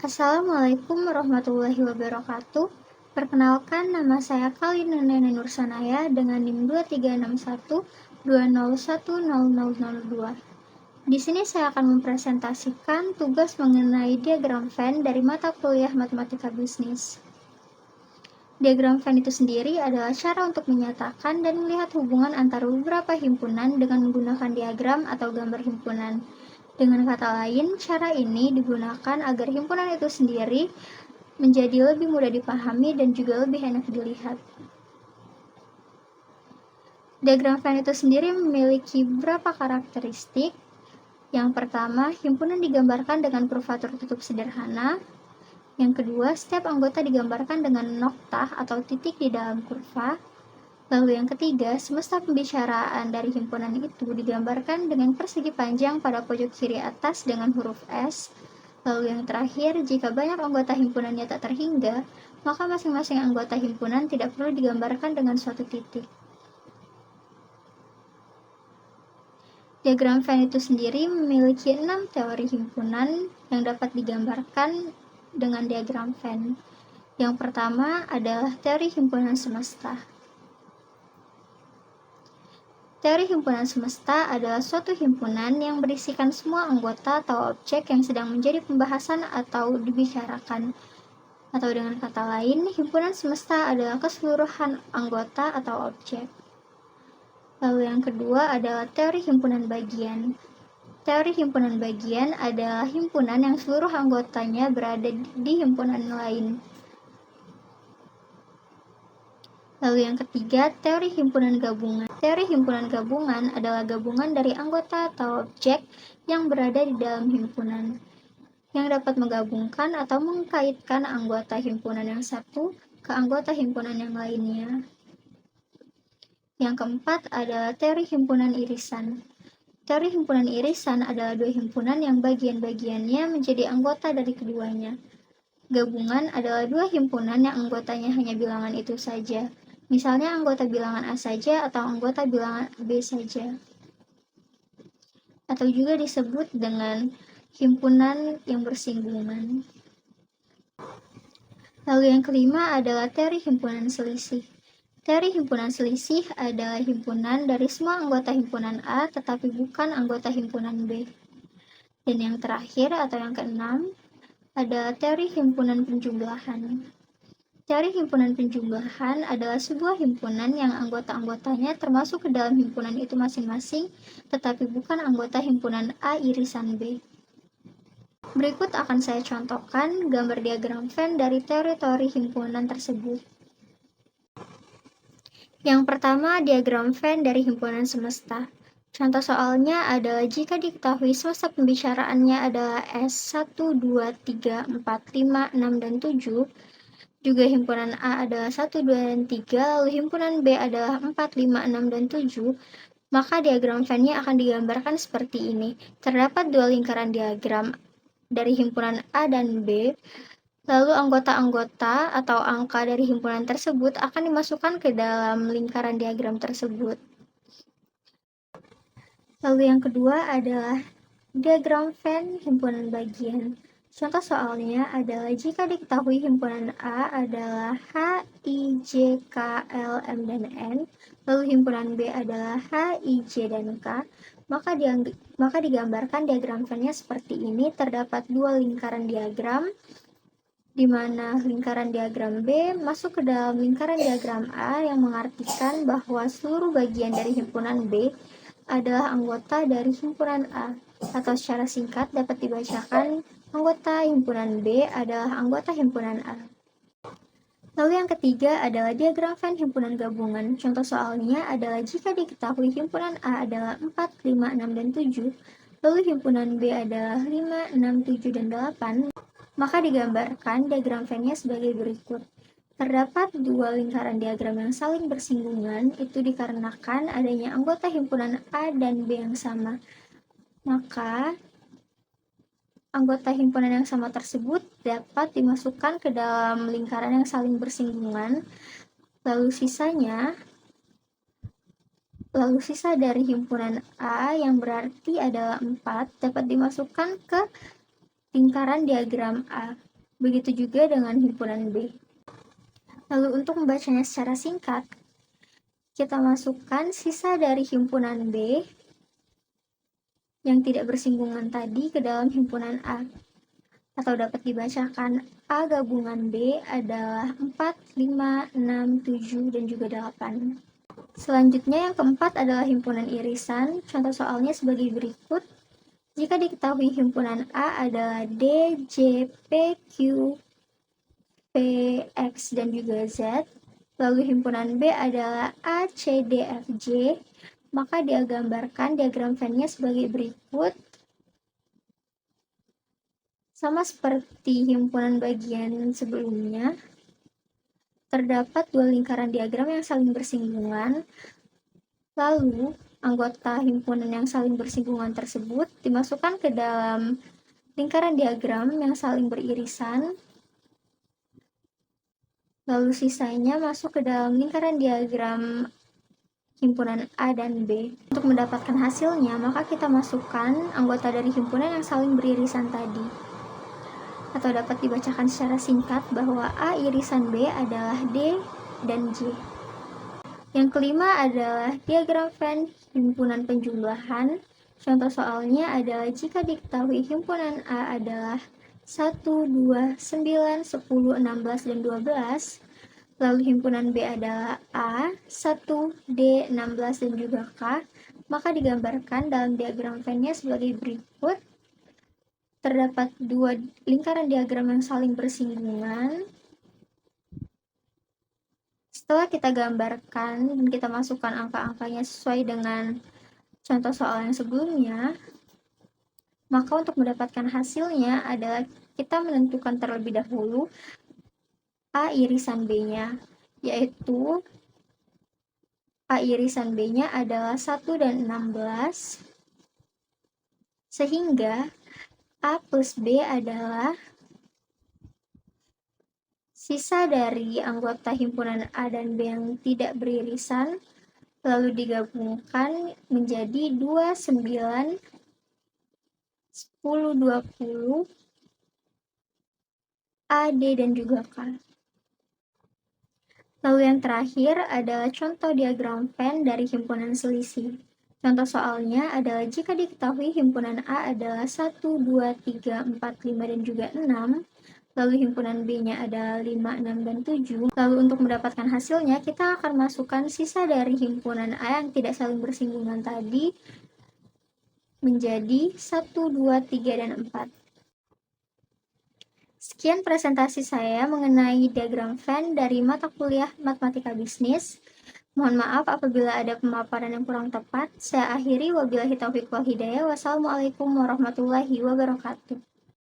Assalamualaikum warahmatullahi wabarakatuh. Perkenalkan, nama saya Kalina Nene Nursanaya dengan NIM 236120100002. Di sini saya akan mempresentasikan tugas mengenai diagram Venn dari mata kuliah Matematika Bisnis. Diagram Venn itu sendiri adalah cara untuk menyatakan dan melihat hubungan antara beberapa himpunan dengan menggunakan diagram atau gambar himpunan. Dengan kata lain, cara ini digunakan agar himpunan itu sendiri menjadi lebih mudah dipahami dan juga lebih enak dilihat. Diagram Venn itu sendiri memiliki beberapa karakteristik. Yang pertama, himpunan digambarkan dengan kurvatur tutup sederhana. Yang kedua, setiap anggota digambarkan dengan noktah atau titik di dalam kurva. Lalu yang ketiga, semesta pembicaraan dari himpunan itu digambarkan dengan persegi panjang pada pojok kiri atas dengan huruf S. Lalu yang terakhir, jika banyak anggota himpunannya tak terhingga, maka masing-masing anggota himpunan tidak perlu digambarkan dengan suatu titik. Diagram Venn itu sendiri memiliki 6 teori himpunan yang dapat digambarkan dengan diagram Venn. Yang pertama adalah teori himpunan semesta. Teori himpunan semesta adalah suatu himpunan yang berisikan semua anggota atau objek yang sedang menjadi pembahasan atau dibicarakan. Atau dengan kata lain, himpunan semesta adalah keseluruhan anggota atau objek. Lalu yang kedua adalah teori himpunan bagian. Teori himpunan bagian adalah himpunan yang seluruh anggotanya berada di himpunan lain. Lalu yang ketiga, teori himpunan gabungan. Teori himpunan gabungan adalah gabungan dari anggota atau objek yang berada di dalam himpunan, yang dapat menggabungkan atau mengkaitkan anggota himpunan yang satu ke anggota himpunan yang lainnya. Yang keempat adalah teori himpunan irisan. Teori himpunan irisan adalah dua himpunan yang bagian-bagiannya menjadi anggota dari keduanya. Gabungan adalah dua himpunan yang anggotanya hanya bilangan itu saja. Misalnya anggota bilangan A saja atau anggota bilangan B saja. Atau juga disebut dengan himpunan yang bersinggungan. Lalu yang kelima adalah teori himpunan selisih. Teori himpunan selisih adalah himpunan dari semua anggota himpunan A tetapi bukan anggota himpunan B. Dan yang terakhir atau yang keenam adalah teori himpunan penjumlahan. Teori himpunan penjumlahan adalah sebuah himpunan yang anggota-anggotanya termasuk ke dalam himpunan itu masing-masing, tetapi bukan anggota himpunan A irisan B. Berikut akan saya contohkan gambar diagram Venn dari teori-teori himpunan tersebut. Yang pertama, diagram Venn dari himpunan semesta. Contoh soalnya adalah jika diketahui semesta pembicaraannya adalah S1, 2, 3, 4, 5, 6, dan 7, juga himpunan A adalah 1, 2, dan 3, lalu himpunan B adalah 4, 5, 6, dan 7, maka diagram Venn-nya akan digambarkan seperti ini. Terdapat dua lingkaran diagram dari himpunan A dan B, lalu anggota-anggota atau angka dari himpunan tersebut akan dimasukkan ke dalam lingkaran diagram tersebut. Lalu yang kedua adalah diagram Venn himpunan bagian. Contoh soalnya adalah jika diketahui himpunan A adalah H, I, J, K, L, M, dan N, lalu himpunan B adalah H, I, J, dan K, maka digambarkan diagram Venn-nya seperti ini. Terdapat dua lingkaran diagram, di mana lingkaran diagram B masuk ke dalam lingkaran diagram A yang mengartikan bahwa seluruh bagian dari himpunan B adalah anggota dari himpunan A, atau secara singkat dapat dibacakan anggota himpunan B adalah anggota himpunan A. Lalu yang ketiga adalah diagram Venn himpunan gabungan. Contoh soalnya adalah jika diketahui himpunan A adalah 4, 5, 6, dan 7, lalu himpunan B adalah 5, 6, 7, dan 8, maka digambarkan diagram Venn-nya sebagai berikut. Terdapat dua lingkaran diagram yang saling bersinggungan, itu dikarenakan adanya anggota himpunan A dan B yang sama. Maka anggota himpunan yang sama tersebut dapat dimasukkan ke dalam lingkaran yang saling bersinggungan, lalu sisa dari himpunan A yang berarti adalah 4 dapat dimasukkan ke lingkaran diagram A. Begitu juga dengan himpunan B. Lalu untuk membacanya secara singkat, kita masukkan sisa dari himpunan B yang tidak bersinggungan tadi ke dalam himpunan A. Atau dapat dibacakan A gabungan B adalah 4, 5, 6, 7, dan juga 8. Selanjutnya yang keempat adalah himpunan irisan. Contoh soalnya sebagai berikut. Jika diketahui himpunan A adalah D, J, P, Q, P, X, dan juga Z, lalu himpunan B adalah A, C, D, F, J, maka dia gambarkan diagram Venn-nya sebagai berikut. Sama seperti himpunan bagian sebelumnya, terdapat dua lingkaran diagram yang saling bersinggungan, lalu anggota himpunan yang saling bersinggungan tersebut dimasukkan ke dalam lingkaran diagram yang saling beririsan, lalu sisanya masuk ke dalam lingkaran diagram himpunan A dan B. Untuk mendapatkan hasilnya, maka kita masukkan anggota dari himpunan yang saling beririsan tadi. Atau dapat dibacakan secara singkat bahwa A irisan B adalah D dan J. Yang kelima adalah diagram Venn himpunan penjumlahan. Contoh soalnya adalah jika diketahui himpunan A adalah 1, 2, 9, 10, 16, dan 12, lalu himpunan B adalah A, 1, D, 16, dan juga K, maka digambarkan dalam diagram Venn-nya sebagai berikut. Terdapat dua lingkaran diagram yang saling bersinggungan. Setelah kita gambarkan dan kita masukkan angka-angkanya sesuai dengan contoh soal yang sebelumnya, maka untuk mendapatkan hasilnya adalah kita menentukan terlebih dahulu A irisan B-nya, yaitu A irisan B-nya adalah 1 dan 16, sehingga A plus B adalah sisa dari anggota himpunan A dan B yang tidak beririsan, lalu digabungkan menjadi 2, 9, 10, 20, A, D, dan juga K. Lalu yang terakhir adalah contoh diagram Venn dari himpunan selisih. Contoh soalnya adalah jika diketahui himpunan A adalah 1, 2, 3, 4, 5, dan juga 6, lalu himpunan B-nya adalah 5, 6, dan 7. Lalu untuk mendapatkan hasilnya, kita akan masukkan sisa dari himpunan A yang tidak saling bersinggungan tadi menjadi 1, 2, 3, dan 4. Sekian presentasi saya mengenai diagram Venn dari mata kuliah Matematika Bisnis. Mohon maaf apabila ada pemaparan yang kurang tepat. Saya akhiri, wabillahi taufiq wal hidayah. Wassalamualaikum warahmatullahi wabarakatuh.